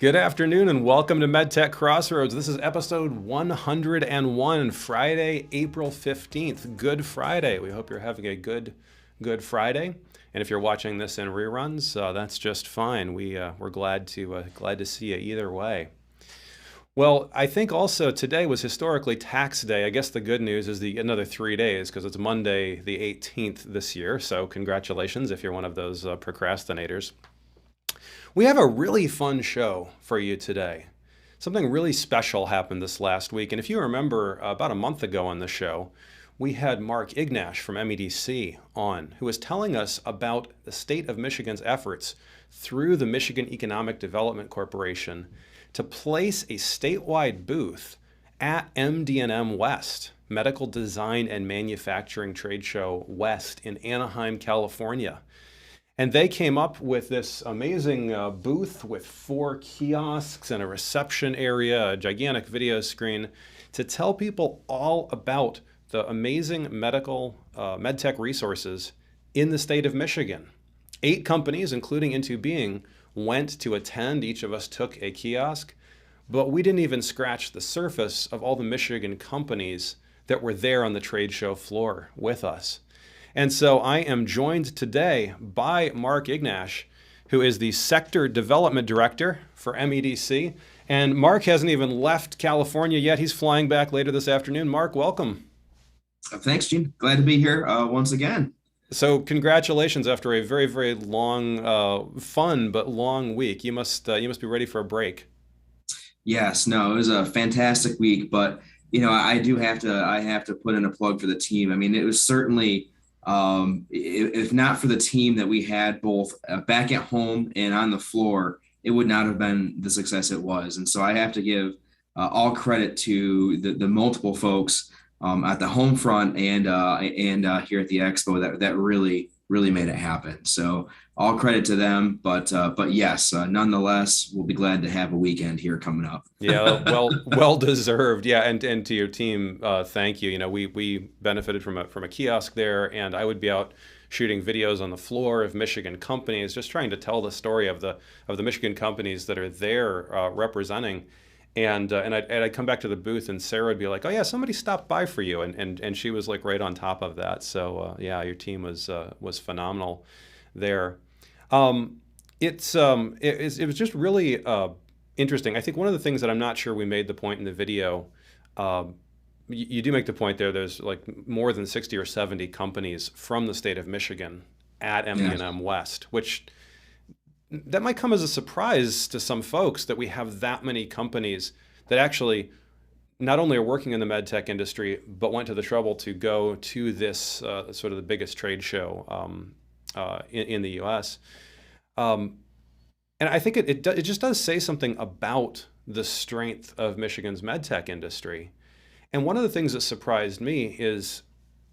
Good afternoon and welcome to MedTech Crossroads. This is episode 101, Friday, April 15th. Good Friday. We hope you're having a good Friday. And if you're watching this in reruns, that's just fine. We're glad to see you either way. Well, I think also today was historically tax day. I guess the good news is another 3 days because it's Monday the 18th this year. So congratulations if you're one of those procrastinators. We have a really fun show for you today. Something really special happened this last week. And if you remember, about a month ago on the show, we had Mark Ignash from MEDC on, who was telling us about the state of Michigan's efforts through the Michigan Economic Development Corporation to place a statewide booth at MD&M West, Medical Design and Manufacturing Trade Show West in Anaheim, California. And they came up with this amazing booth with 4 kiosks and a reception area, a gigantic video screen to tell people all about the amazing medtech resources in the state of Michigan. 8 companies, including Into Being, went to attend. Each of us took a kiosk, but we didn't even scratch the surface of all the Michigan companies that were there on the trade show floor with us. And so I am joined today by Mark Ignash, who is the Sector Development Director for MEDC. And Mark hasn't even left California yet. He's flying back later this afternoon. Mark, welcome. Thanks, Gene. Glad to be here once again. So congratulations after a very, very long, fun but long week. You must be ready for a break. Yes, no, it was a fantastic week, but I have to put in a plug for the team. I mean, it was certainly if not for the team that we had both back at home and on the floor, it would not have been the success it was. And so I have to give all credit to the multiple folks at the home front and here at the expo that really made it happen. So all credit to them, but yes, nonetheless, we'll be glad to have a weekend here coming up. Yeah, well deserved. Yeah, and to your team, thank you. You know, we benefited from a kiosk there, and I would be out shooting videos on the floor of Michigan companies, just trying to tell the story of the Michigan companies that are there representing. And I'd come back to the booth, and Sarah would be like, "Oh yeah, somebody stopped by for you," and she was like right on top of that. So yeah, your team was phenomenal there. It was just really interesting. I think one of the things that I'm not sure we made the point in the video, you do make the point there. There's like more than 60 or 70 companies from the state of Michigan at MD&M West, which that might come as a surprise to some folks that we have that many companies that actually not only are working in the med tech industry, but went to the trouble to go to this sort of the biggest trade show in the U.S. And I think it just does say something about the strength of Michigan's med tech industry. And one of the things that surprised me is,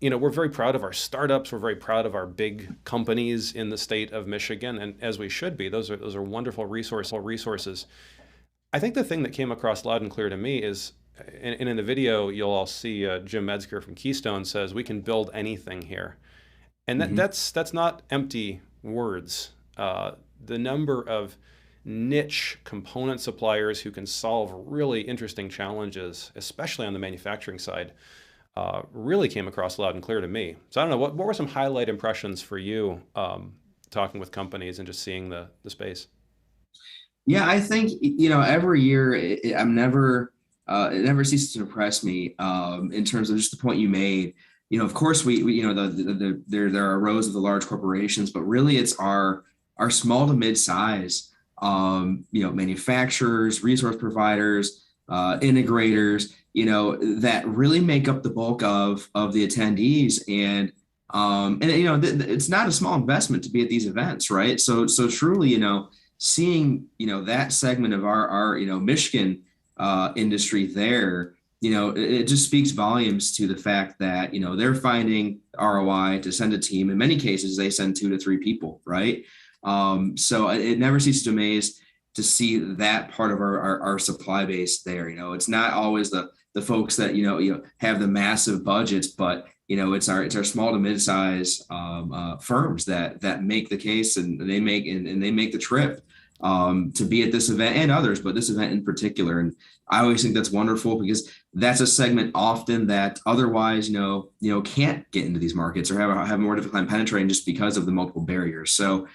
we're very proud of our startups. We're very proud of our big companies in the state of Michigan, and as we should be. Those are wonderful resources. I think the thing that came across loud and clear to me is, and in the video you'll all see Jim Metzger from Keystone says we can build anything here, and that's not empty words. The number of niche component suppliers who can solve really interesting challenges, especially on the manufacturing side, really came across loud and clear to me. So I don't know, what were some highlight impressions for you talking with companies and just seeing the space? Yeah, I think every year it never ceases to impress me in terms of just the point you made. Of course we there are rows of the large corporations, but really it's our small to mid-size manufacturers, resource providers, integrators, that really make up the bulk of the attendees. And it's not a small investment to be at these events, right? So truly, seeing, that segment of our Michigan industry there, it just speaks volumes to the fact that, they're finding ROI to send a team. In many cases, they send 2 to 3 people, right? So it never ceases to amaze to see that part of our supply base there. It's not always the folks that have the massive budgets, but it's our small to mid-size firms that make the case, and they make the trip to be at this event and others, but this event in particular. And I always think that's wonderful because that's a segment often that otherwise, can't get into these markets or have a more difficult time penetrating just because of the multiple barriers. So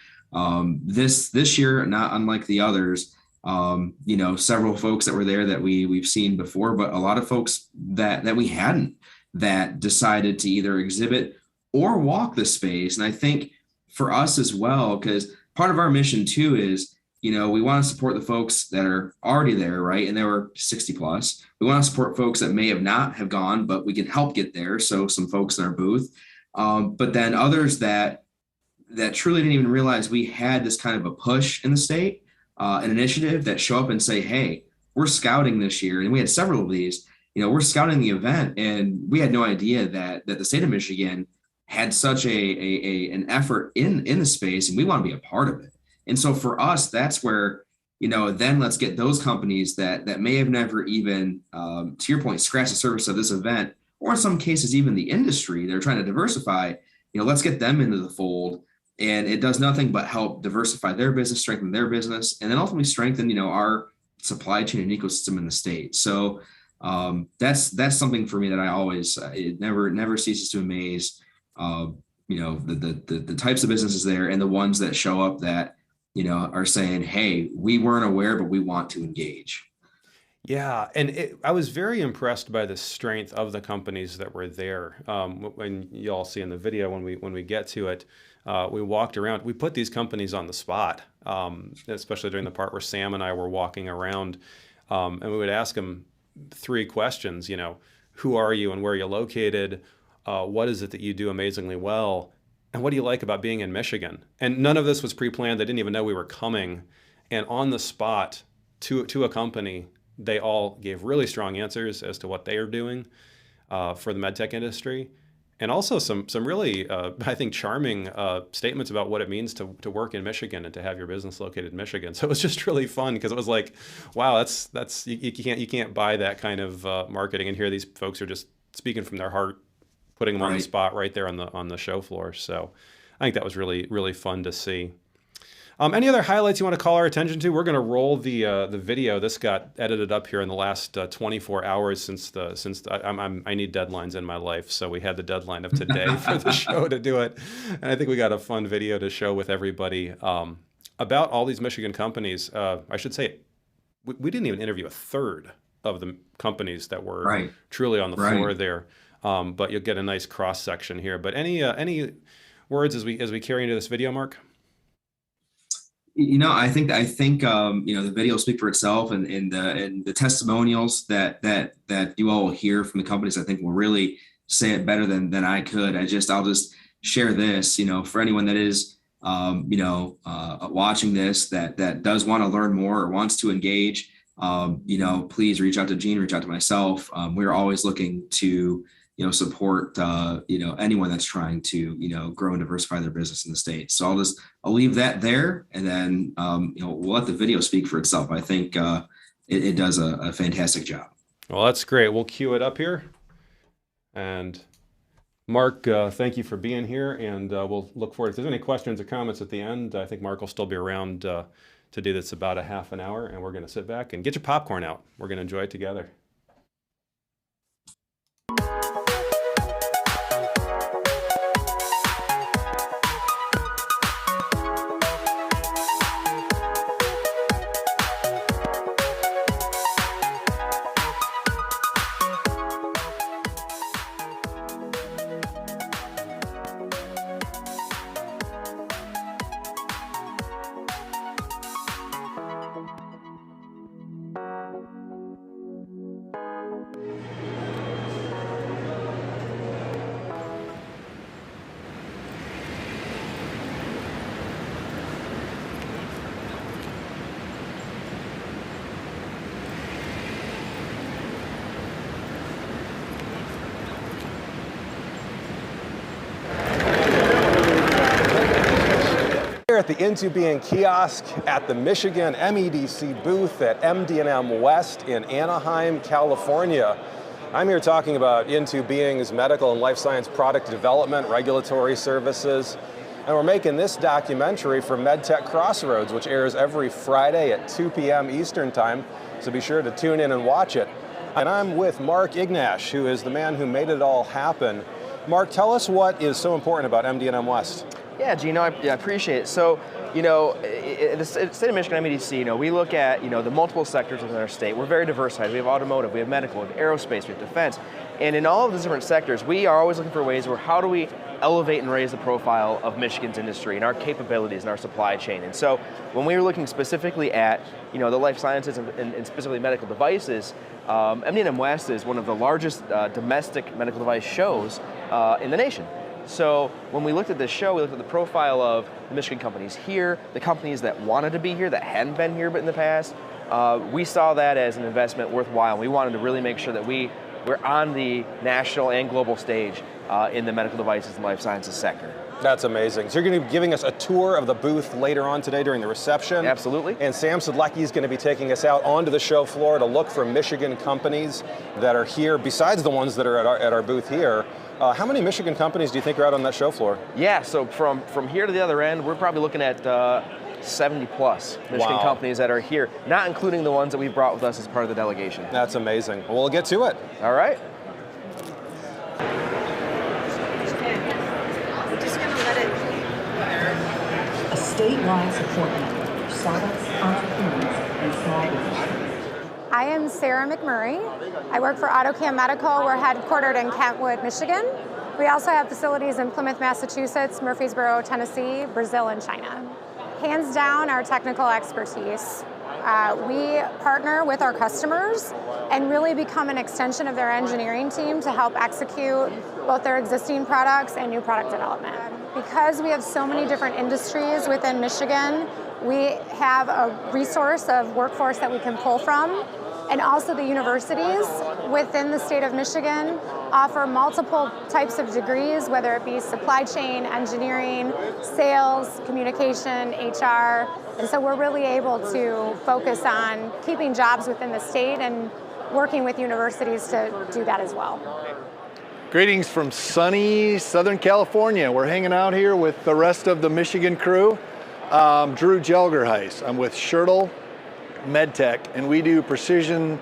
this year, not unlike the others, several folks that were there that we've seen before, but a lot of folks that we hadn't, that decided to either exhibit or walk the space. And I think for us as well, because part of our mission too is, we want to support the folks that are already there, right? And they were 60 plus. We want to support folks that may have not have gone, but we can help get there. So some folks in our booth, but then others that truly didn't even realize we had this kind of a push in the state, an initiative that show up and say, hey, we're scouting this year. And we had several of these, we're scouting the event, and we had no idea that the state of Michigan had such an effort in the space, and we want to be a part of it. And so for us, that's where, then let's get those companies that may have never even, to your point, scratched the surface of this event, or in some cases, even the industry, they're trying to diversify, let's get them into the fold. And it does nothing but help diversify their business, strengthen their business, and then ultimately strengthen, our supply chain and ecosystem in the state. So that's something for me that I always, it never ceases to amaze, the types of businesses there and the ones that show up that, are saying, hey, we weren't aware, but we want to engage. Yeah, and I was very impressed by the strength of the companies that were there. When you all see in the video, when we get to it, we walked around. We put these companies on the spot, especially during the part where Sam and I were walking around, and we would ask them 3 questions. Who are you and where are you located? What is it that you do amazingly well? And what do you like about being in Michigan? And none of this was pre-planned. They didn't even know we were coming. And on the spot, to a company, they all gave really strong answers as to what they are doing for the medtech industry. And also some really, I think, charming statements about what it means to work in Michigan and to have your business located in Michigan. So it was just really fun because it was like, wow, that's you can't buy that kind of marketing. And here these folks are just speaking from their heart, putting them on the spot right there on the show floor. So I think that was really, really fun to see. Any other highlights you want to call our attention to? We're going to roll the video. This got edited up here in the last 24 hours since I need deadlines in my life. So we had the deadline of today for the show to do it. And I think we got a fun video to show with everybody about all these Michigan companies. I should say we didn't even interview a third of the companies that were truly on the floor there. But you'll get a nice cross section here. But any words as we carry into this video, Mark? I think the video will speak for itself, and the testimonials that you all will hear from the companies, I think will really say it better than I could. I'll just share this, for anyone that is watching this that does want to learn more or wants to engage, please reach out to Gene, reach out to myself. We're always looking to support, anyone that's trying to, grow and diversify their business in the state. So I'll leave that there, and then, we'll let the video speak for itself. I think it does a fantastic job. Well, that's great. We'll cue it up here. And Mark, thank you for being here, and we'll look forward. If there's any questions or comments at the end, I think Mark will still be around to do this about a half an hour, and we're going to sit back and get your popcorn out. We're going to enjoy it together. At the Into Being kiosk at the Michigan MEDC booth at MD&M West in Anaheim, California. I'm here talking about Into Being's medical and life science product development, regulatory services, and we're making this documentary for MedTech Crossroads, which airs every Friday at 2 p.m. Eastern Time, so be sure to tune in and watch it. And I'm with Mark Ignash, who is the man who made it all happen. Mark, tell us what is so important about MD&M West. Yeah, Gino, I appreciate it. So, the state of Michigan, MEDC, we look at, the multiple sectors within our state. We're very diversified. We have automotive, we have medical, we have aerospace, we have defense. And in all of these different sectors, we are always looking for ways where how do we elevate and raise the profile of Michigan's industry and our capabilities and our supply chain. And so when we were looking specifically at, the life sciences and specifically medical devices, MD&M West is one of the largest domestic medical device shows in the nation. So when we looked at this show, we looked at the profile of the Michigan companies here, the companies that wanted to be here, that hadn't been here but in the past. We saw that as an investment worthwhile. We wanted to really make sure that we're on the national and global stage in the medical devices and life sciences sector. That's amazing. So you're going to be giving us a tour of the booth later on today during the reception. Absolutely. And Sam Sedlecki is going to be taking us out onto the show floor to look for Michigan companies that are here, besides the ones that are at our booth here. How many Michigan companies do you think are out on that show floor? Yeah, so from here to the other end, we're probably looking at 70 plus Michigan companies that are here, not including the ones that we've brought with us as part of the delegation. That's amazing. Well, we'll get to it. All right. We're just going to let it. A statewide support network for startups, entrepreneurs, and small businesses. I am Sarah McMurray. I work for AutoCam Medical. We're headquartered in Kentwood, Michigan. We also have facilities in Plymouth, Massachusetts, Murfreesboro, Tennessee, Brazil, and China. Hands down, our technical expertise. We partner with our customers and really become an extension of their engineering team to help execute both their existing products and new product development. Because we have so many different industries within Michigan, we have a resource of workforce that we can pull from. And also the universities within the state of Michigan offer multiple types of degrees, whether it be supply chain, engineering, sales, communication, HR. And so we're really able to focus on keeping jobs within the state and working with universities to do that as well. Greetings from sunny Southern California. We're hanging out here with the rest of the Michigan crew. Drew Jelgerheis. I'm with Schertl MedTech, and we do precision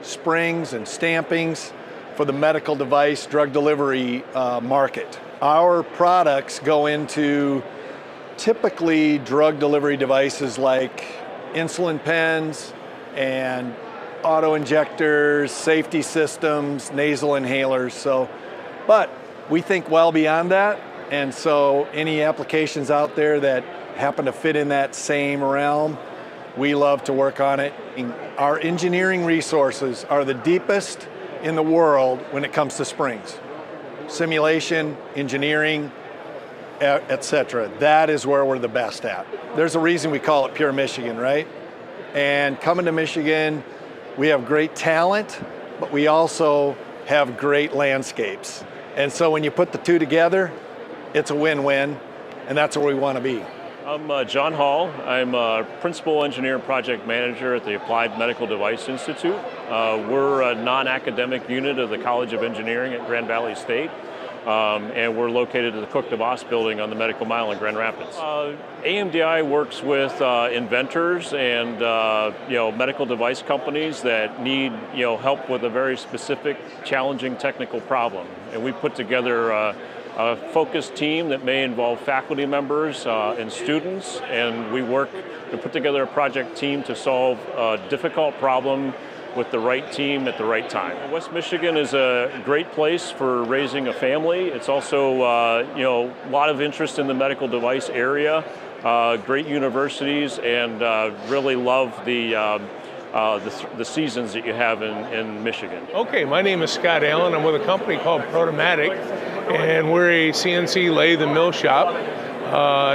springs and stampings for the medical device drug delivery market. Our products go into typically drug delivery devices like insulin pens and auto injectors, safety systems, nasal inhalers. But we think well beyond that, and so any applications out there that happen to fit in that same realm, we love to work on it. Our engineering resources are the deepest in the world when it comes to springs. Simulation, engineering, etc. That is where we're the best at. There's a reason we call it Pure Michigan, right? And coming to Michigan, we have great talent, but we also have great landscapes. And so when you put the two together, it's a win-win, and that's where we want to be. I'm John Hall. I'm a Principal Engineer and Project Manager at the Applied Medical Device Institute. We're a non-academic unit of the College of Engineering at Grand Valley State, and we're located at the Cook DeVos building on the Medical Mile in Grand Rapids. AMDI works with inventors and medical device companies that need help with a very specific, challenging technical problem, and we put together a focused team that may involve faculty members and students, and we work to put together a project team to solve a difficult problem with the right team at the right time. West Michigan is a great place for raising a family. It's also a lot of interest in the medical device area, great universities, and really love the seasons that you have in Michigan. Okay, my name is Scott Allen. I'm with a company called Protomatic, and we're a CNC lathe and mill shop.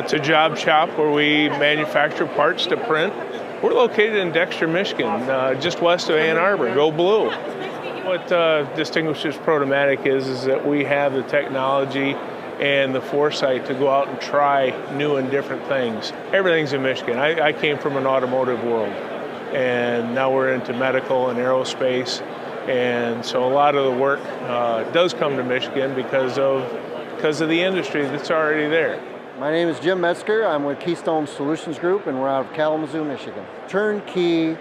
It's a job shop where we manufacture parts to print. We're located in Dexter, Michigan, just west of Ann Arbor. Go Blue. What distinguishes Protomatic is that we have the technology and the foresight to go out and try new and different things. Everything's in Michigan. I came from an automotive world, and now we're into medical and aerospace, and so a lot of the work does come to Michigan because of the industry that's already there. My name is Jim Metzger. I'm with Keystone Solutions Group, and we're out of Kalamazoo, Michigan. Turnkey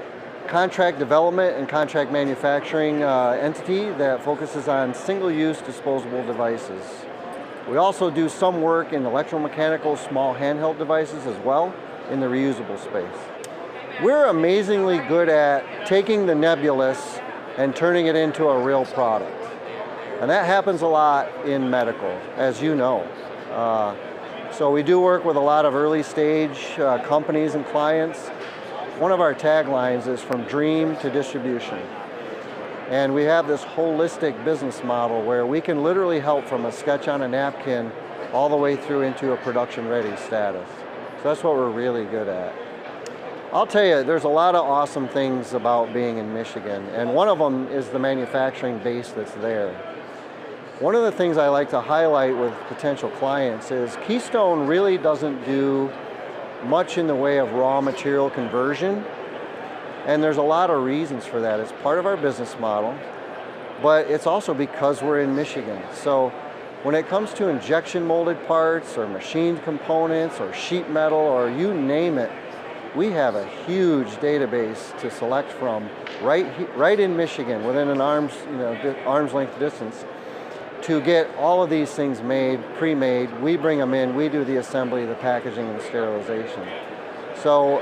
contract development and contract manufacturing entity that focuses on single-use disposable devices. We also do some work in electromechanical small handheld devices as well in the reusable space. We're amazingly good at taking the nebulous and turning it into a real product. And that happens a lot in medical, as you know. So we do work with a lot of early stage companies and clients. One of our taglines is from dream to distribution. And we have this holistic business model where we can literally help from a sketch on a napkin all the way through into a production ready status. So that's what we're really good at. I'll tell you, there's a lot of awesome things about being in Michigan, and one of them is the manufacturing base that's there. One of the things I like to highlight with potential clients is Keystone really doesn't do much in the way of raw material conversion, and there's a lot of reasons for that. It's part of our business model, but it's also because we're in Michigan. So when it comes to injection molded parts or machined components or sheet metal or you name it, we have a huge database to select from right in Michigan within an arm's length distance to get all of these things made, pre-made. We bring them in, we do the assembly, the packaging, and the sterilization. So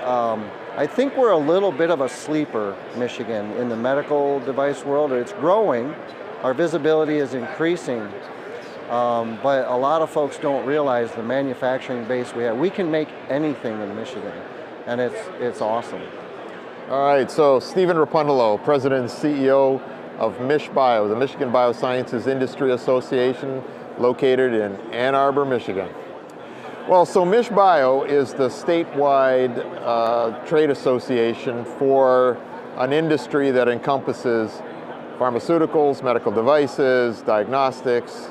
I think we're a little bit of a sleeper, Michigan, in the medical device world. It's growing, our visibility is increasing, but a lot of folks don't realize the manufacturing base we have. We can make anything in Michigan, and it's awesome. All right, so Stephen Rapundolo, President and CEO of MichBio, the Michigan Biosciences Industry Association, located in Ann Arbor, Michigan. Well, so MichBio is the statewide trade association for an industry that encompasses pharmaceuticals, medical devices, diagnostics,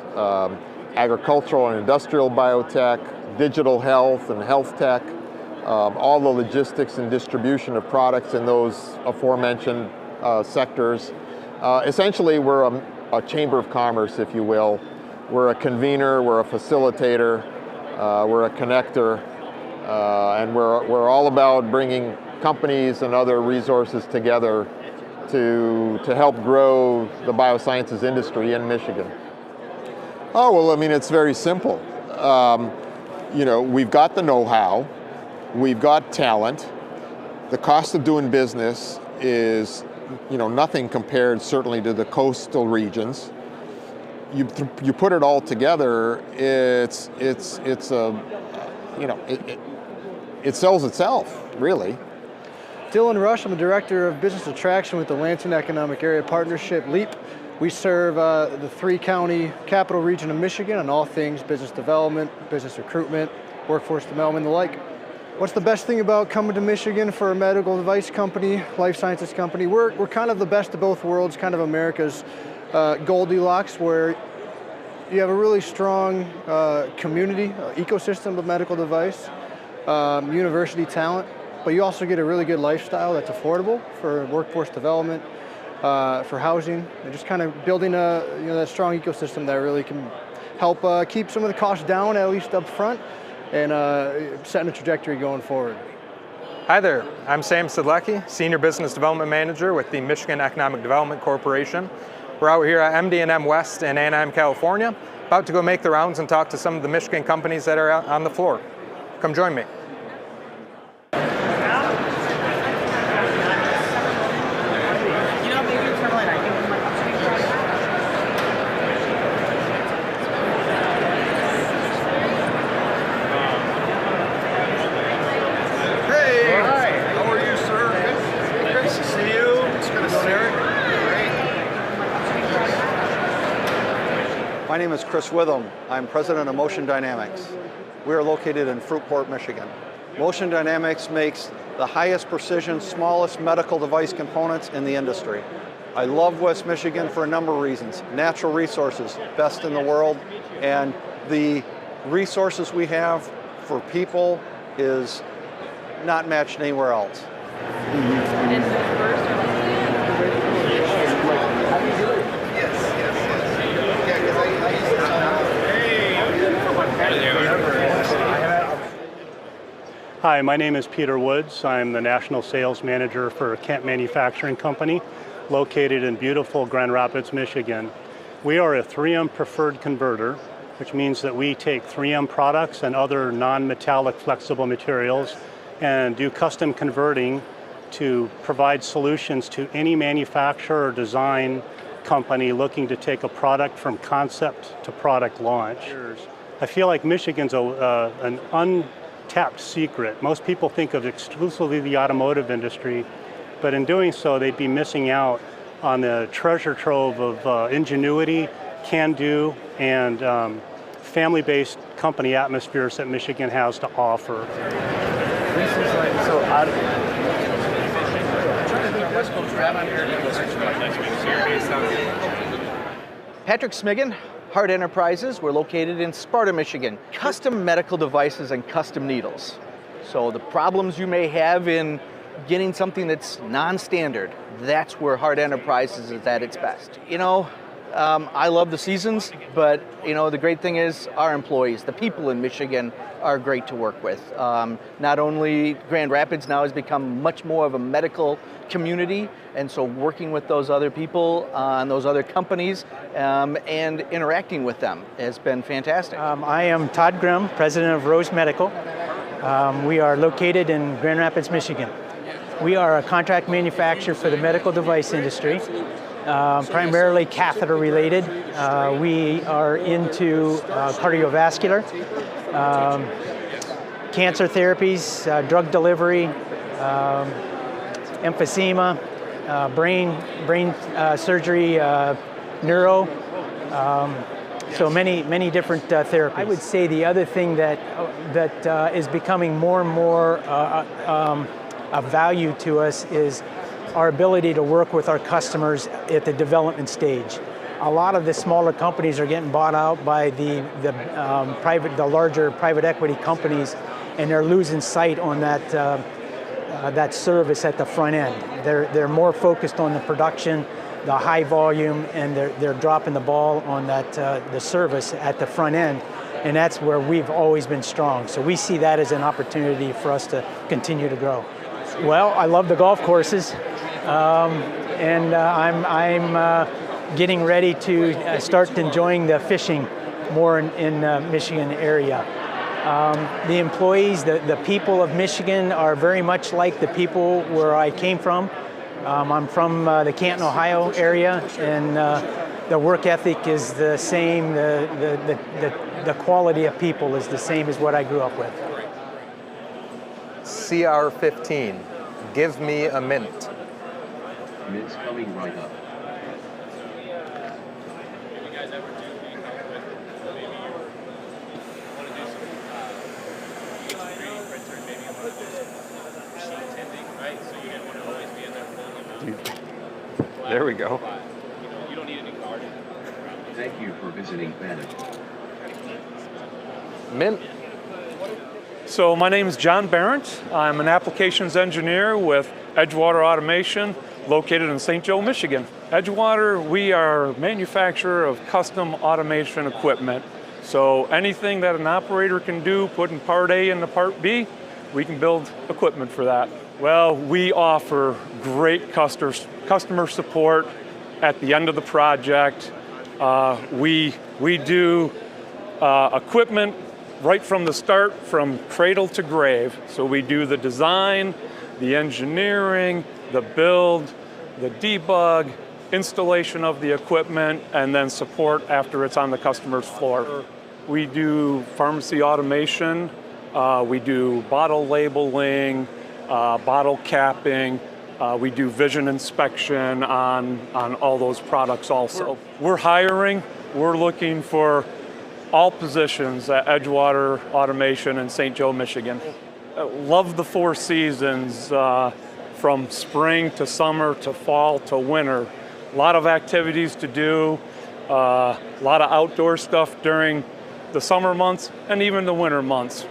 agricultural and industrial biotech, digital health and health tech, all the logistics and distribution of products in those aforementioned sectors. Essentially, we're a chamber of commerce, if you will. We're a convener, we're a facilitator, we're a connector, and we're all about bringing companies and other resources together to help grow the biosciences industry in Michigan. Oh, well, I mean, it's very simple. You know, we've got the know-how, we've got talent. The cost of doing business is, you know, nothing compared certainly to the coastal regions. You put it all together, it's a, you know, it sells itself, really. Dylan Rush, I'm the Director of Business Attraction with the Lansing Economic Area Partnership, LEAP. We serve the 3-county capital region of Michigan on all things business development, business recruitment, workforce development, and the like. What's the best thing about coming to Michigan for a medical device company, life sciences company? We're kind of the best of both worlds, kind of America's Goldilocks, where you have a really strong community, ecosystem of medical device, university talent, but you also get a really good lifestyle that's affordable for workforce development, for housing, and just kind of building that strong ecosystem that really can help keep some of the costs down, at least up front, and setting a trajectory going forward. Hi there, I'm Sam Sidlecki, Senior Business Development Manager with the Michigan Economic Development Corporation. We're out here at MD&M West in Anaheim, California, about to go make the rounds and talk to some of the Michigan companies that are out on the floor. Come join me. My name is Chris Witham. I'm president of Motion Dynamics. We are located in Fruitport, Michigan. Motion Dynamics makes the highest precision, smallest medical device components in the industry. I love West Michigan for a number of reasons. Natural resources, best in the world, and the resources we have for people is not matched anywhere else. Hi, my name is Peter Woods. I'm the National Sales Manager for Kent Manufacturing Company, located in beautiful Grand Rapids, Michigan. We are a 3M preferred converter, which means that we take 3M products and other non-metallic flexible materials and do custom converting to provide solutions to any manufacturer or design company looking to take a product from concept to product launch. I feel like Michigan's an untapped secret. Most people think of exclusively the automotive industry, but in doing so, they'd be missing out on the treasure trove of ingenuity, can-do, and family-based company atmospheres that Michigan has to offer. This is like so odd. Patrick Smigan, Hart Enterprises. We're located in Sparta, Michigan. Custom medical devices and custom needles. So the problems you may have in getting something that's non-standard, that's where Hart Enterprises is at its best. You know, I love the seasons, but you know, the great thing is our employees, the people in Michigan are great to work with. Not only Grand Rapids now has become much more of a medical community, and so working with those other people and those other companies and interacting with them has been fantastic. I am Todd Grimm, president of Rose Medical. We are located in Grand Rapids, Michigan. We are a contract manufacturer for the medical device industry, primarily catheter related. We are into cardiovascular, cancer therapies, drug delivery, emphysema, brain surgery, neuro, so many different therapies. I would say the other thing that is becoming more and more of value to us is our ability to work with our customers at the development stage. A lot of the smaller companies are getting bought out by the larger private equity companies, and they're losing sight on that service at the front end. They're more focused on the production, the high volume, and they're dropping the ball on the service at the front end, and that's where we've always been strong. So we see that as an opportunity for us to continue to grow. Well, I love the golf courses, and I'm getting ready to start enjoying the fishing more in Michigan area. The employees, the people of Michigan are very much like the people where I came from. I'm from the Canton, Ohio area, and the work ethic is the same. The quality of people is the same as what I grew up with. CR15, give me a mint. Mint's coming right up. There we go. Thank you for visiting Bannock. Mint. So my name is John Barrett. I'm an applications engineer with Edgewater Automation, located in St. Joe, Michigan. Edgewater, we are a manufacturer of custom automation equipment. So anything that an operator can do, putting part A into part B, we can build equipment for that. Well, we offer great customer support at the end of the project. We do equipment right from the start, from cradle to grave. So we do the design, the engineering, the build, the debug, installation of the equipment, and then support after it's on the customer's floor. We do pharmacy automation, we do bottle labeling, bottle capping, we do vision inspection on all those products also. We're hiring, we're looking for all positions at Edgewater Automation in St. Joe, Michigan. Love the 4 seasons, from spring to summer to fall to winter. A lot of activities to do, a lot of outdoor stuff during the summer months and even the winter months.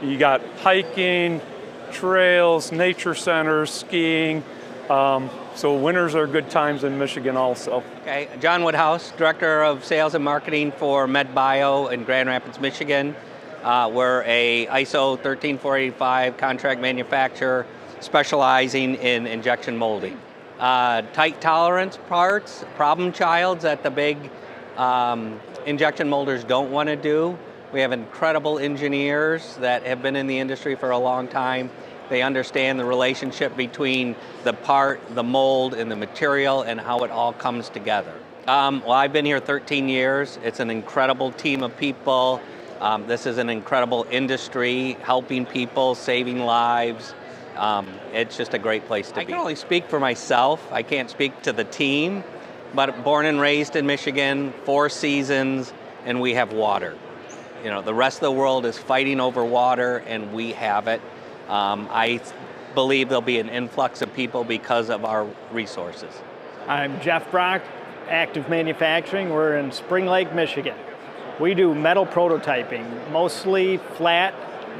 You got hiking, trails, nature centers, skiing. So winters are good times in Michigan also. Okay, John Woodhouse, Director of Sales and Marketing for MedBio in Grand Rapids, Michigan. We're a ISO 13485 contract manufacturer specializing in injection molding. Tight tolerance parts, problem childs that the big injection molders don't want to do. We have incredible engineers that have been in the industry for a long time. They understand the relationship between the part, the mold, and the material and how it all comes together. Well, I've been here 13 years. It's an incredible team of people. This is an incredible industry, helping people, saving lives. It's just a great place to be. I can only speak for myself. I can't speak to the team, but born and raised in Michigan, 4 seasons, and we have water. You know, the rest of the world is fighting over water, and we have it. I believe there'll be an influx of people because of our resources. I'm Jeff Brock, Active Manufacturing. We're in Spring Lake, Michigan. We do metal prototyping, mostly flat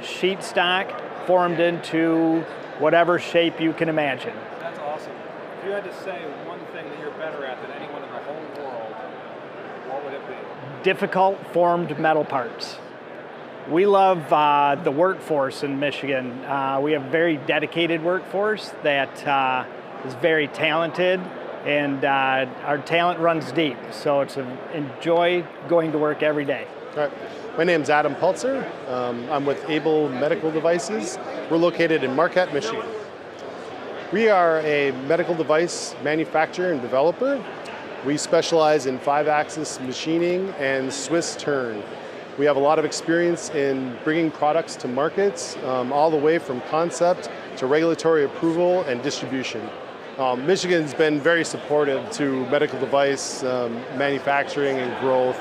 sheet stock formed into whatever shape you can imagine. That's awesome. If you had to say one thing that you're better at than anyone in the whole world, what would it be? Difficult formed metal parts. We love the workforce in Michigan. We have a very dedicated workforce that is very talented, and our talent runs deep. So it's enjoy going to work every day. All right. My name's Adam Peltzer. I'm with Able Medical Devices. We're located in Marquette, Michigan. We are a medical device manufacturer and developer. We specialize in 5-axis machining and Swiss turn. We have a lot of experience in bringing products to markets, all the way from concept to regulatory approval and distribution. Michigan's been very supportive to medical device manufacturing and growth.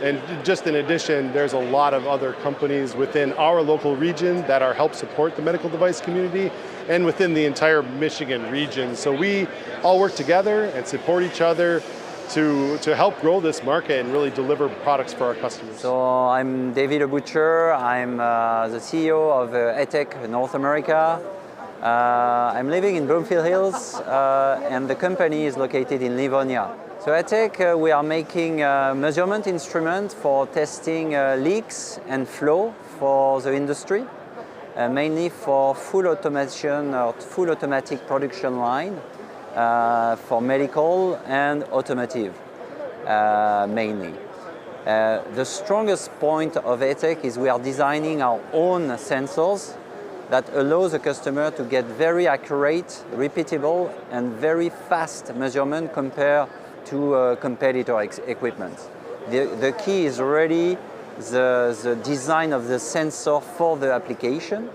And just in addition, there's a lot of other companies within our local region that are help support the medical device community and within the entire Michigan region. So we all work together and support each other to help grow this market and really deliver products for our customers. So I'm David Butcher. I'm the CEO of ETEC North America. I'm living in Broomfield Hills, and the company is located in Livonia. So at ETEC, we are making a measurement instrument for testing leaks and flow for the industry, mainly for full automation or full automatic production line for medical and automotive, mainly. The strongest point of ETEC is we are designing our own sensors that allow the customer to get very accurate, repeatable, and very fast measurement compared to competitor equipment. The key is really the design of the sensor for the application.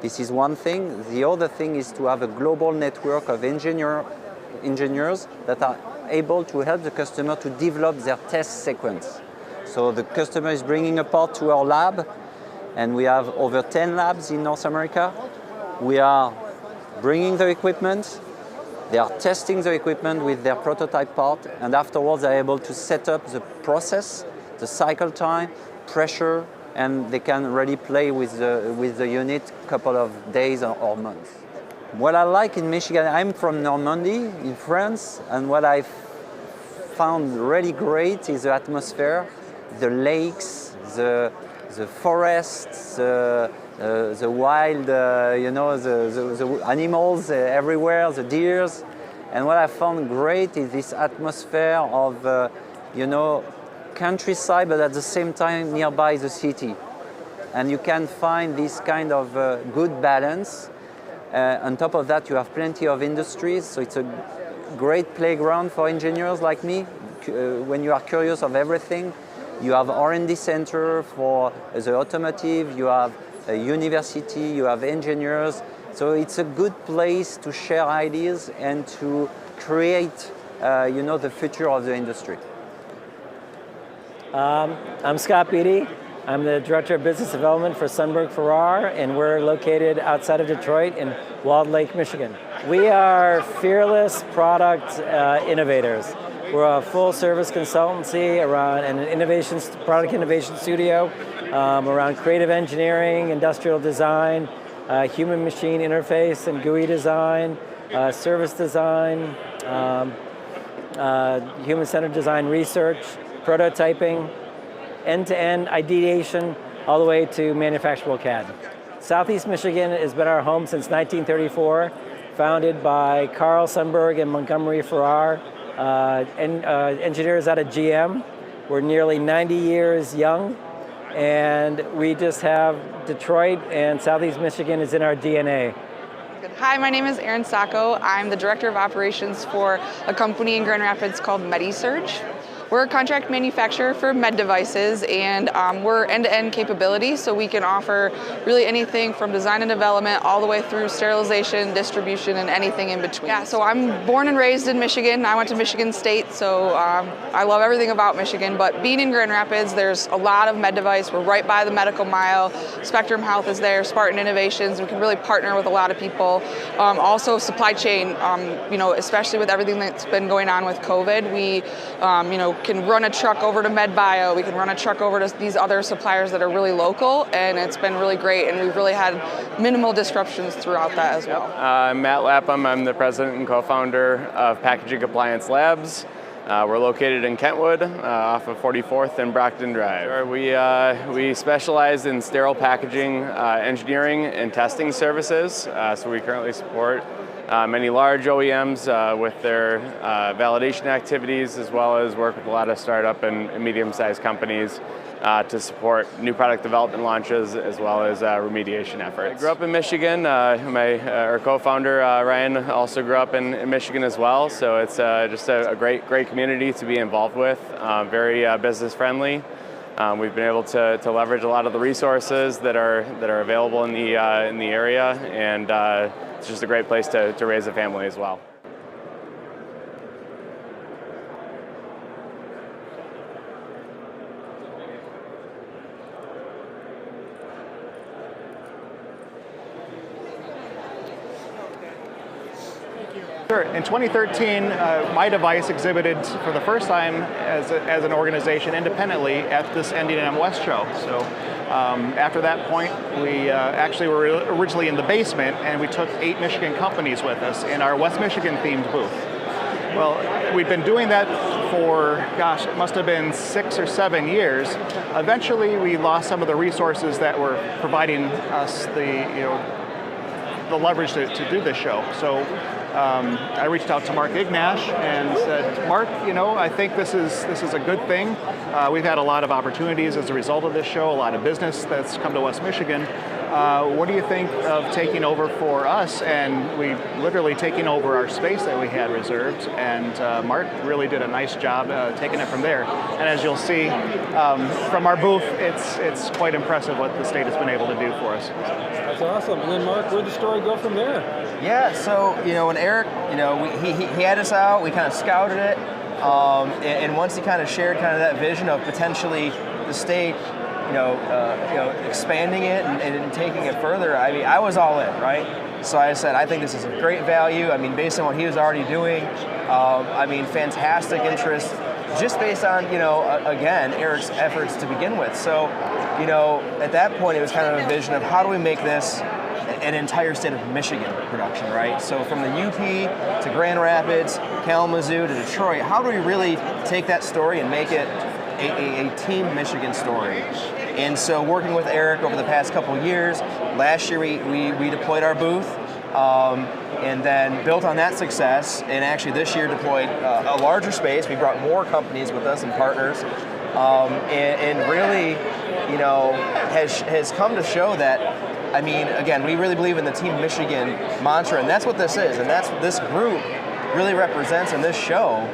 This is one thing. The other thing is to have a global network of engineers that are able to help the customer to develop their test sequence. So the customer is bringing a part to our lab, and we have over 10 labs in North America. We are bringing the equipment. They are testing the equipment with their prototype part, and afterwards they're able to set up the process, the cycle time, pressure, and they can really play with the unit a couple of days or months. What I like in Michigan, I'm from Normandy in France, and what I found really great is the atmosphere, the lakes, the forests, the wild, the animals everywhere, the deers. And what I found great is this atmosphere of, countryside, but at the same time nearby the city. And you can find this kind of good balance. On top of that, you have plenty of industries, so it's a great playground for engineers like me. When you are curious of everything, you have R&D center for the automotive, you have a university, you have engineers. So it's a good place to share ideas and to create, the future of the industry. I'm Scott Beatty. I'm the Director of Business Development for Sunberg Farrar, and we're located outside of Detroit in Walled Lake, Michigan. We are fearless product innovators. We're a full-service consultancy around an product innovation studio around creative engineering, industrial design, human-machine interface and GUI design, service design, human-centered design research, prototyping, end-to-end ideation all the way to manufacturable CAD. Southeast Michigan has been our home since 1934, founded by Carl Sundberg and Montgomery Farrar, engineers out of GM. We're nearly 90 years young, and we just have Detroit and Southeast Michigan is in our DNA. Hi, my name is Erin Sacco. I'm the Director of Operations for a company in Grand Rapids called MEDC. We're a contract manufacturer for med devices, and we're end-to-end capability, so we can offer really anything from design and development all the way through sterilization, distribution, and anything in between. Yeah, so I'm born and raised in Michigan. I went to Michigan State, so I love everything about Michigan, but being in Grand Rapids, there's a lot of med device. We're right by the medical mile. Spectrum Health is there, Spartan Innovations. We can really partner with a lot of people. Also supply chain, especially with everything that's been going on with COVID, we, can run a truck over to MedBio, we can run a truck over to these other suppliers that are really local, and it's been really great, and we've really had minimal disruptions throughout that as well. I'm Matt Lapham. I'm the president and co-founder of Packaging Compliance Labs. We're located in Kentwood, off of 44th and Brockton Drive. We specialize in sterile packaging engineering and testing services, so we currently support many large OEMs with their validation activities, as well as work with a lot of startup and medium-sized companies to support new product development launches, as well as remediation efforts. I grew up in Michigan. Our co-founder Ryan also grew up in Michigan as well, so it's just a great community to be involved with. Very business friendly. We've been able to leverage a lot of the resources that are available in the area, and it's just a great place to raise a family as well. Sure. In 2013, my device exhibited for the first time as an organization independently at this MD&M West show. So after that point, we actually were originally in the basement, and we took 8 Michigan companies with us in our West Michigan themed booth. Well, we've been doing that for, gosh, it must have been 6 or 7 years. Eventually, we lost some of the resources that were providing us the leverage to do this show. So I reached out to Mark Ignash and said, Mark, I think this is a good thing. We've had a lot of opportunities as a result of this show, a lot of business that's come to West Michigan. What do you think of taking over for us? And we literally taking over our space that we had reserved, and Mark really did a nice job taking it from there. And as you'll see from our booth, it's quite impressive what the state has been able to do for us. That's awesome. And then Mark, where'd the story go from there? Yeah, so when Eric, he had us out, we kind of scouted it, and once he kind of shared that vision of potentially the state, expanding it and taking it further, I was all in, right? So I said, I think this is a great value. Based on what he was already doing, fantastic interest, just based on, again, Eric's efforts to begin with. So, at that point, it was kind of a vision of how do we make this an entire state of Michigan production, right? So from the UP to Grand Rapids, Kalamazoo to Detroit, how do we really take that story and make it a Team Michigan story? And so working with Eric over the past couple of years, last year we deployed our booth, and then built on that success, and actually this year deployed a larger space. We brought more companies with us and partners, and really, has come to show that, again, we really believe in the Team Michigan mantra, and that's what this is, and that's what this group really represents in this show.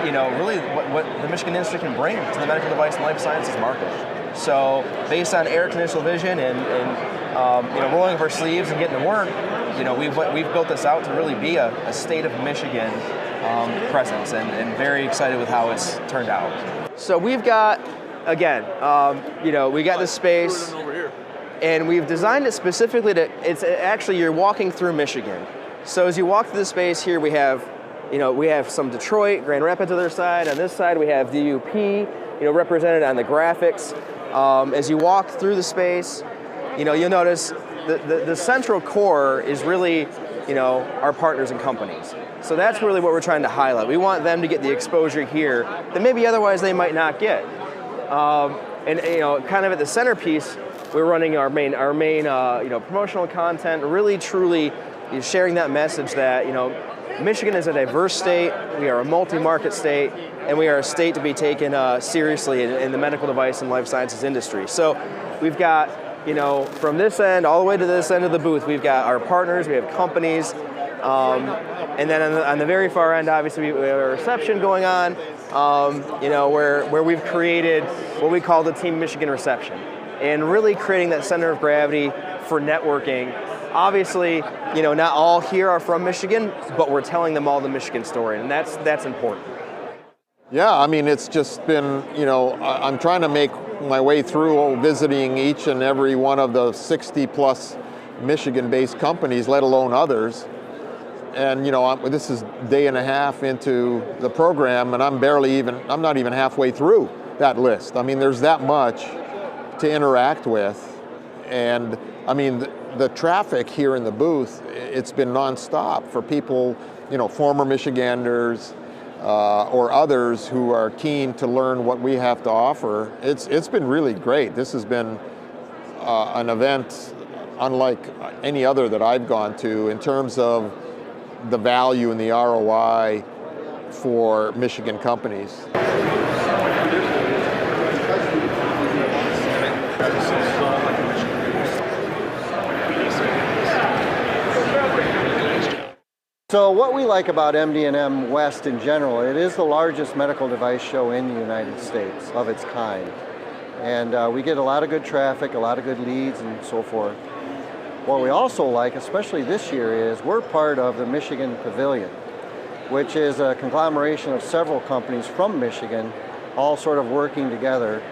Really what the Michigan industry can bring to the medical device and life sciences market. So based on Eric's initial vision and rolling up our sleeves and getting to work, we've built this out to really be a state of Michigan presence, and very excited with how it's turned out. So we've got, again, we got this space, and we've designed it specifically it's actually, you're walking through Michigan. So as you walk through the space here, we have some Detroit, Grand Rapids on the other side. On this side, we have the UP, represented on the graphics. As you walk through the space, you'll notice the central core is really, our partners and companies. So that's really what we're trying to highlight. We want them to get the exposure here that maybe otherwise they might not get. And kind of at the centerpiece, we're running our main promotional content, really truly sharing that message that Michigan is a diverse state, we are a multi-market state, and we are a state to be taken seriously in the medical device and life sciences industry. So we've got, from this end all the way to this end of the booth, we've got our partners, we have companies, and then on the very far end, obviously, we have a reception going on, where we've created what we call the Team Michigan Reception, and really creating that center of gravity for networking. Obviously, not all here are from Michigan, but we're telling them all the Michigan story, and that's important. Yeah, I mean, it's just been, I'm trying to make my way through visiting each and every one of the 60 plus Michigan-based companies, let alone others. And this is day and a half into the program, and I'm not even halfway through that list. I mean, there's that much to interact with. And I mean, the traffic here in the booth, it's been nonstop for people, former Michiganders or others who are keen to learn what we have to offer. It's been really great. This has been an event unlike any other that I've gone to in terms of the value and the ROI for Michigan companies. So what we like about MD&M West in general, it is the largest medical device show in the United States of its kind. And we get a lot of good traffic, a lot of good leads and so forth. What we also like, especially this year, is we're part of the Michigan Pavilion, which is a conglomeration of several companies from Michigan, all sort of working together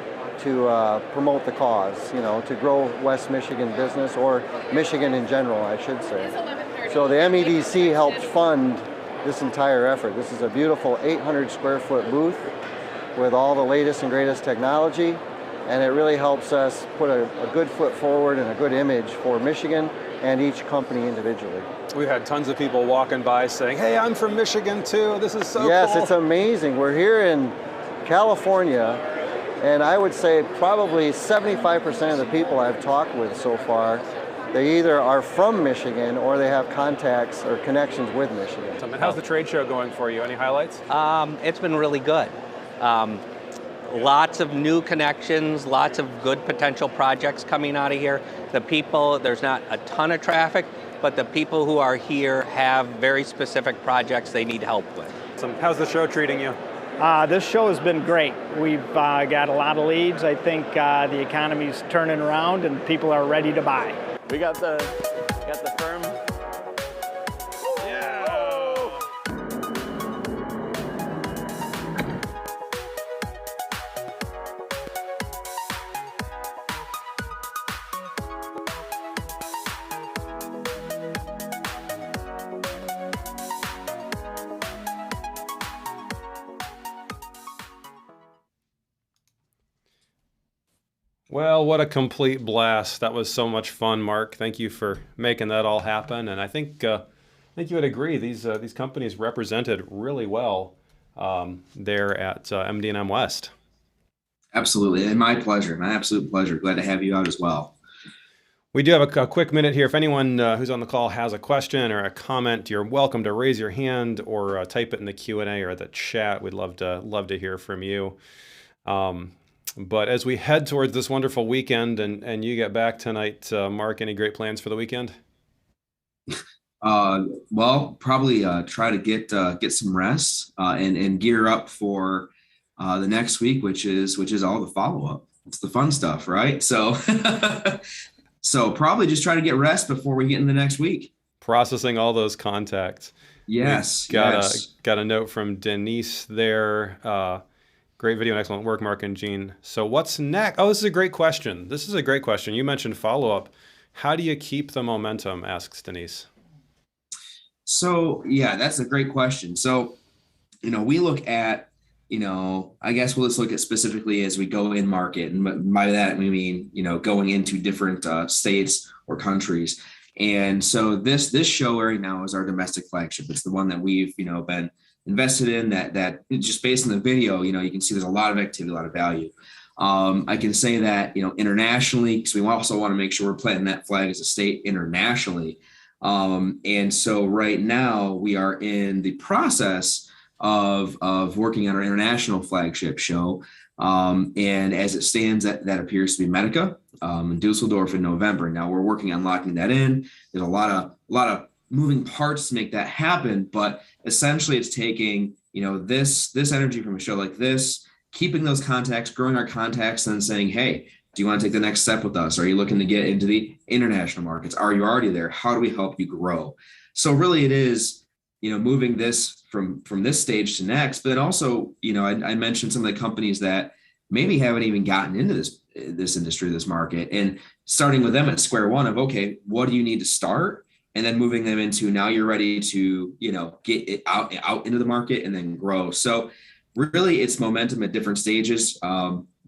to promote the cause, to grow West Michigan business, or Michigan in general, I should say. So the MEDC helped fund this entire effort. This is a beautiful 800 square foot booth with all the latest and greatest technology. And it really helps us put a good foot forward and a good image for Michigan and each company individually. We've had tons of people walking by saying, hey, I'm from Michigan too, this is so cool. Yes, it's amazing. We're here in California, and I would say probably 75% of the people I've talked with so far, they either are from Michigan or they have contacts or connections with Michigan. And how's the trade show going for you? Any highlights? It's been really good. Lots of new connections, lots of good potential projects coming out of here. The people, there's not a ton of traffic, but the people who are here have very specific projects they need help with. So how's the show treating you? This show has been great. We've got a lot of leads. I think the economy's turning around and people are ready to buy. We got the firm. Well, what a complete blast. That was so much fun, Mark. Thank you for making that all happen. And I think you would agree, these companies represented really well there at MD&M West. Absolutely, and my pleasure, my absolute pleasure. Glad to have you out as well. We do have a quick minute here. If anyone who's on the call has a question or a comment, you're welcome to raise your hand or type it in the Q&A or the chat. We'd love to hear from you. But as we head towards this wonderful weekend and you get back tonight, Mark, any great plans for the weekend? Well, probably try to get some rest and gear up for the next week, which is all the follow-up. It's the fun stuff, right? So so probably just try to get rest before we get into the next week. Processing all those contacts. Yes. Got a note from Denise there. Great video and excellent work, Mark and Jean. So what's next? Oh, this is a great question. You mentioned follow-up. How do you keep the momentum, asks Denise. So, yeah, that's a great question. So, we look at, I guess we'll just look at specifically as we go in market. And by that, we mean, going into different states or countries. And so this show right now is our domestic flagship. It's the one that we've, been invested in, that just based on the video, you can see there's a lot of activity, a lot of value. I can say that, internationally, because we also want to make sure we're planting that flag as a state internationally. And so right now we are in the process of working on our international flagship show. And as it stands, that appears to be Medica in Dusseldorf in November. Now we're working on locking that in. There's a lot of moving parts to make that happen, but essentially it's taking, this energy from a show like this, keeping those contacts, growing our contacts, and saying, hey, do you want to take the next step with us? Are you looking to get into the international markets? Are you already there? How do we help you grow? So really it is, moving this from this stage to next, but then also, I mentioned some of the companies that maybe haven't even gotten into this industry, this market, and starting with them at square one of, okay, what do you need to start? And then moving them into, now you're ready to, get it out into the market and then grow. So really it's momentum at different stages.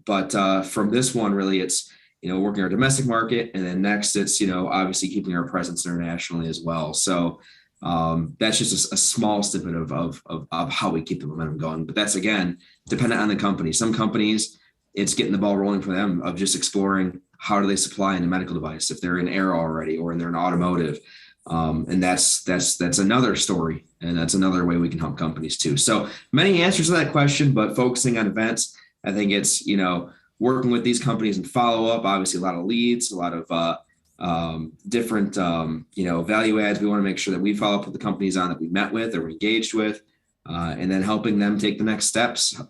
But from this one, really it's, working our domestic market. And then next it's, obviously keeping our presence internationally as well. So that's just a small snippet of how we keep the momentum going. But that's, again, dependent on the company. Some companies, it's getting the ball rolling for them of just exploring how do they supply in a medical device, if they're in air already or they're in automotive. And that's another story. And that's another way we can help companies too. So many answers to that question, but focusing on events, I think it's, working with these companies and follow up, obviously a lot of leads, a lot of different, value adds. We want to make sure that we follow up with the companies on that we met with or we're engaged with, and then helping them take the next steps,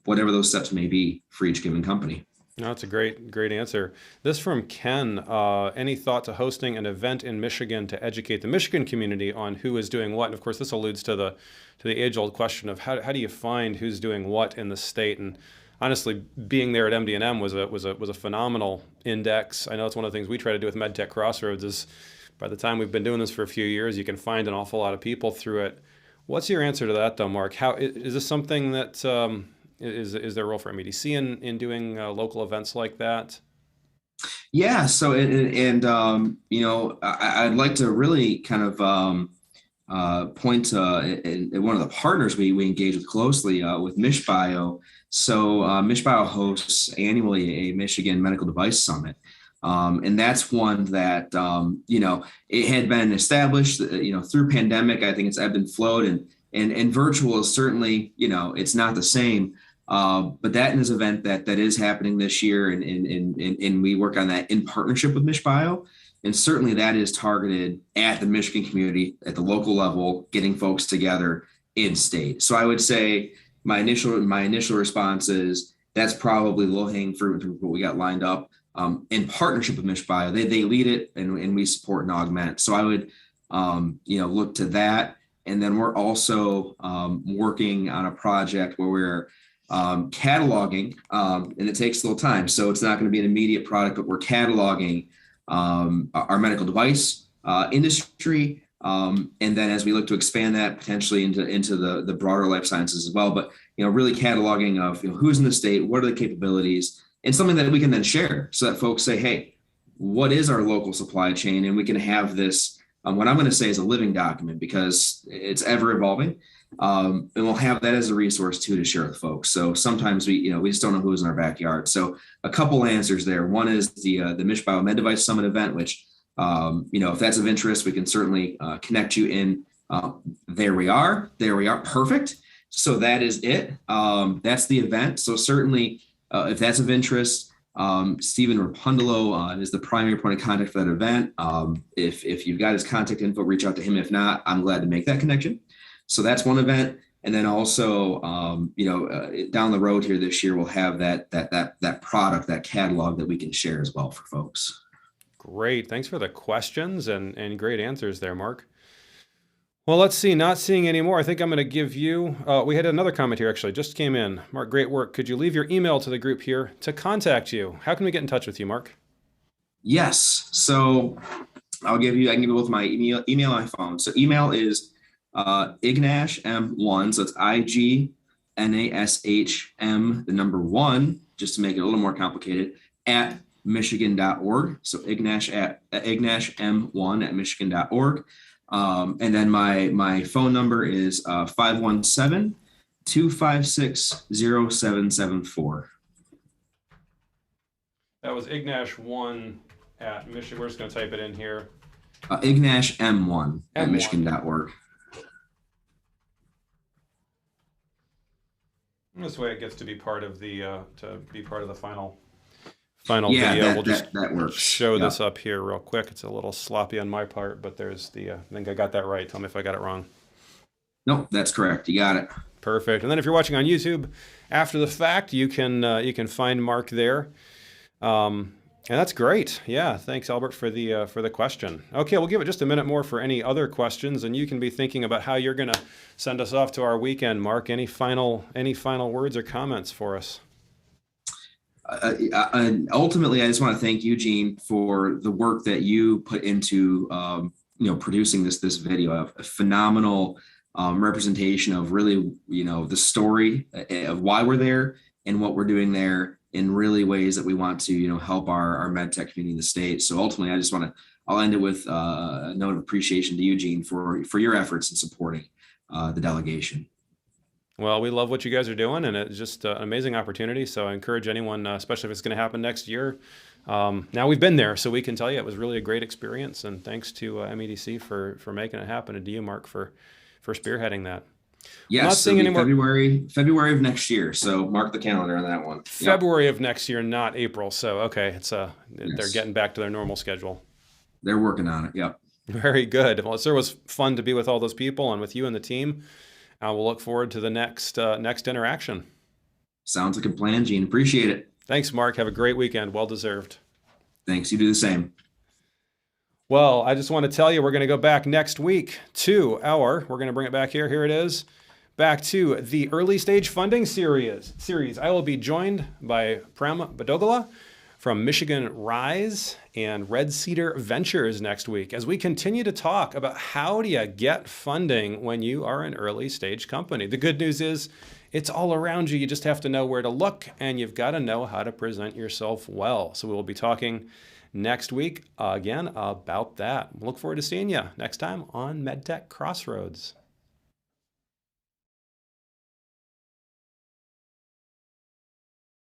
whatever those steps may be for each given company. No, that's a great answer. This from Ken. Any thought to hosting an event in Michigan to educate the Michigan community on who is doing what? And of course, this alludes to the age-old question of how do you find who's doing what in the state? And honestly, being there at MD&M was a phenomenal index. I know it's one of the things we try to do with MedTech Crossroads is by the time we've been doing this for a few years, you can find an awful lot of people through it. What's your answer to that, though, Mark? How is this something that is there a role for MEDC in doing local events like that? Yeah. So I'd like to really kind of point to one of the partners we engage with closely with MichBio. So MichBio hosts annually a Michigan Medical Device Summit. And that's one that, it had been established, through pandemic. I think it's ebbed and flowed, and virtual is certainly, it's not the same. But that is an event that is happening this year, and we work on that in partnership with MichBio. And certainly that is targeted at the Michigan community at the local level, getting folks together in state. So I would say my initial response is that's probably low-hanging fruit in terms of what we got lined up in partnership with MichBio. They lead it, and we support and augment. So I would look to that. And then we're also working on a project where we're cataloging, and it takes a little time. So it's not going to be an immediate product, but we're cataloging our medical device industry. And then as we look to expand that potentially into the broader life sciences as well, but, really cataloging of who's in the state, what are the capabilities, and something that we can then share so that folks say, hey, what is our local supply chain? And we can have this, what I'm going to say is a living document because it's ever evolving. And we'll have that as a resource too to share with folks. So sometimes we just don't know who's in our backyard. So a couple answers there. One is the MichBio Med Device Summit event, which if that's of interest, we can certainly connect you in. There we are. Perfect. So that is it. That's the event. So certainly, if that's of interest, Stephen Rapundolo is the primary point of contact for that event. If you've got his contact info, reach out to him. If not, I'm glad to make that connection. So that's one event. And then also, down the road here this year, we'll have that product, that catalog that we can share as well for folks. Great. Thanks for the questions and great answers there, Mark. Well, let's see. Not seeing any more. I think I'm going to give you, we had another comment here actually, just came in. Mark, great work. Could you leave your email to the group here to contact you? How can we get in touch with you, Mark? Yes. So I can give you both my email and my phone. So email is Ignash M1. So it's IGNASHM, the number 1, just to make it a little more complicated, at michigan.org. So Ignash M1 at michigan.org. And then my phone number is 517-256-0774. That was Ignash1 at Michigan. We're just going to type it in here. Ignash M1 at M1. Michigan.org. This way it gets to be part of the final Yeah, video. that, We'll just that works. show Yeah. this up here real quick. It's a little sloppy on my part, but there's the, I think I got that right. Tell me if I got it wrong. Nope, that's correct. You got it. Perfect. And then if you're watching on YouTube after the fact, you can find Mark there. And that's great. Yeah, thanks Albert for the question. Okay, we'll give it just a minute more for any other questions, and you can be thinking about how you're going to send us off to our weekend. Mark, any final words or comments for us? Ultimately, I just want to thank Eugene for the work that you put into producing this video. A phenomenal representation of really the story of why we're there and what we're doing there in really ways that we want to help our medtech community in the state. So ultimately, I'll end it with a note of appreciation to Eugene for your efforts in supporting the delegation. Well, we love what you guys are doing, and it's just an amazing opportunity. So I encourage anyone, especially if it's going to happen next year. Now we've been there, so we can tell you it was really a great experience. And thanks to MEDC for making it happen, and to you, Mark, for spearheading that. Yes, I'm not seeing any more. February of next year. So mark the calendar on that one. February of next year, not April. So okay, it's Yes. They're getting back to their normal schedule. They're working on it. Yep. Very good. Well, it sure was fun to be with all those people and with you and the team. We'll look forward to the next interaction. Sounds like a plan, Gene. Appreciate it. Thanks, Mark. Have a great weekend. Well deserved. Thanks. You do the same. Well, I just want to tell you, we're going to go back next week to we're going to bring it back here. Here it is. Back to the early stage funding series. I will be joined by Prem Badogala from Michigan Rise and Red Cedar Ventures next week as we continue to talk about how do you get funding when you are an early stage company. The good news is it's all around you. You just have to know where to look, and you've got to know how to present yourself well. So we will be talking next week again about that. Look forward to seeing you next time on MedTech Crossroads.